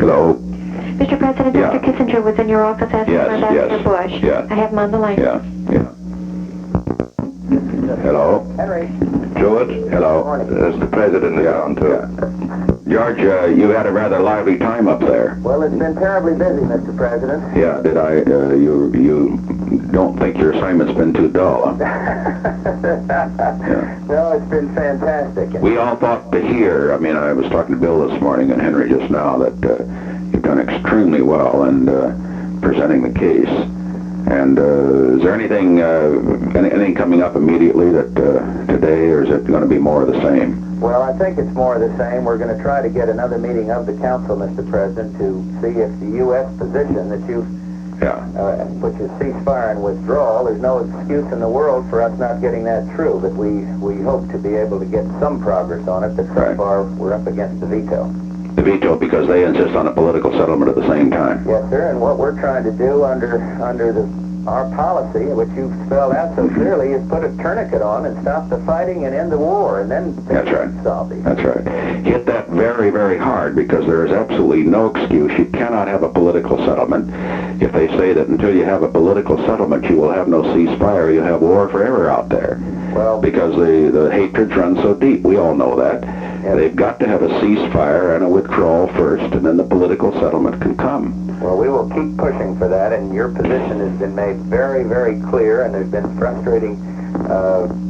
Hello? Mr. President, Yeah. Dr. Kissinger was in your office asking Yes, for Ambassador yes. Bush. Yeah. I have him on the line. Yeah, yeah. Hello? Henry. George? Hello? That's the president is on, too. George, you had a rather lively time up there. Well, it's been terribly busy, Mr. President. Yeah, did I, you don't think your assignment's been too dull, huh? No, it's been fantastic. We all thought to hear, I mean, I was talking to Bill this morning and Henry just now, that you've done extremely well in presenting the case. And is there anything coming up immediately that today, or is it going to be more of the same? Well, I think it's more of the same. We're going to try to get another meeting of the council, Mr. President, to see if the U.S. position that you've, which is ceasefire and withdrawal, there's no excuse in the world for us not getting that through, but we hope to be able to get some progress on it, but so far we're up against the veto. The veto, because they insist on a political settlement at the same time. Yes, sir, and what we're trying to do under our policy, which you've spelled out so clearly, is put a tourniquet on and stop the fighting and end the war, and then That's right. solve these. That's right. Hit that very, very hard, because there is absolutely no excuse. You cannot have a political settlement. If they say that until you have a political settlement, you will have no ceasefire, you have war forever out there. Well, Because the hatreds run so deep. We all know that. They've got to have a ceasefire and a withdrawal first, and then the political settlement can come. well, we will keep pushing for that, and your position has been made very, very clear, and there's been frustrating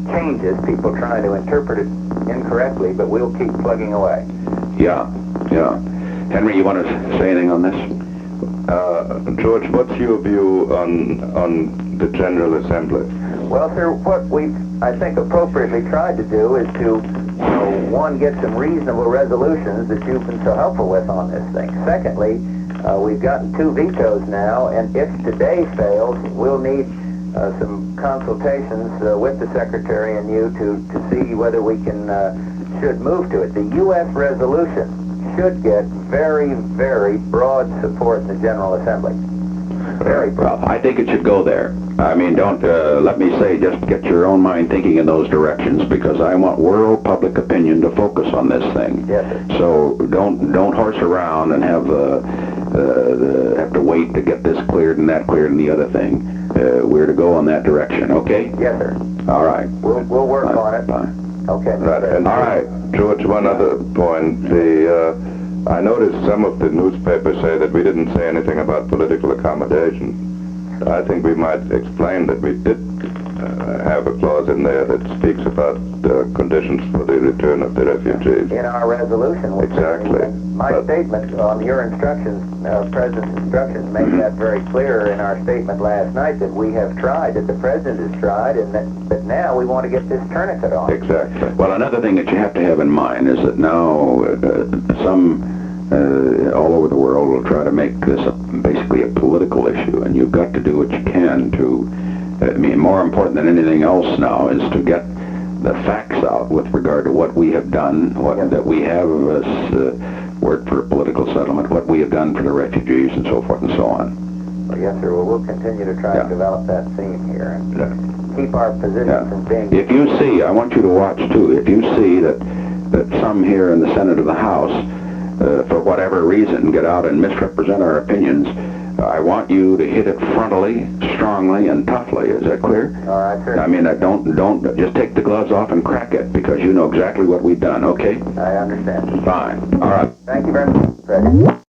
changes, people trying to interpret it incorrectly, but we'll keep plugging away. Yeah, yeah. Henry, you want to say anything on this? George, what's your view on the General Assembly? Well, sir, what we've, I think, appropriately tried to do is to, one, get some reasonable resolutions that you've been so helpful with on this thing. Secondly, we've gotten 2 vetoes now, and if today fails, we'll need some consultations with the Secretary and you to see whether we should move to it. The U.S. resolution should get very, very broad support in the General Assembly. Very broad. Well, I think it should go there. I mean, don't, let me say, just get your own mind thinking in those directions, because I want world public opinion to focus on this thing. Yes, sir. So don't horse around and have to wait to get this cleared and that cleared and the other thing. We're to go on that direction, okay? Yes, sir. All right. We'll work on it. Fine. Okay, Mr. Right, President. and All right. George, one other point. I noticed some of the newspapers say that we didn't say anything about political accommodation. I think we might explain that we did have a clause in there that speaks about conditions for the return of the refugees. In our resolution. Exactly. My statement on your instructions, President's instructions, made that very clear in our statement last night, that we have tried, that the President has tried, and that now we want to get this tourniquet on. Exactly. Well, another thing that you have to have in mind is that now some all over the world will try to make this basically a political issue, and you've got to do what you can to, I mean, more important than anything else now is to get the facts out with regard to what we have done, that we have worked for a political settlement, what we have done for the refugees, and so forth and so on. Well, yes, sir. Well, we'll continue to try to develop that theme here and keep our position from being... If you see, I want you to watch too, if you see that some here in the Senate or the House, for whatever reason, get out and misrepresent our opinions, I want you to hit it frontally, strongly, and toughly. Is that clear? All right, sir. I mean, don't just take the gloves off and crack it, because you know exactly what we've done, okay? I understand. Fine. All right. Thank you very much, President.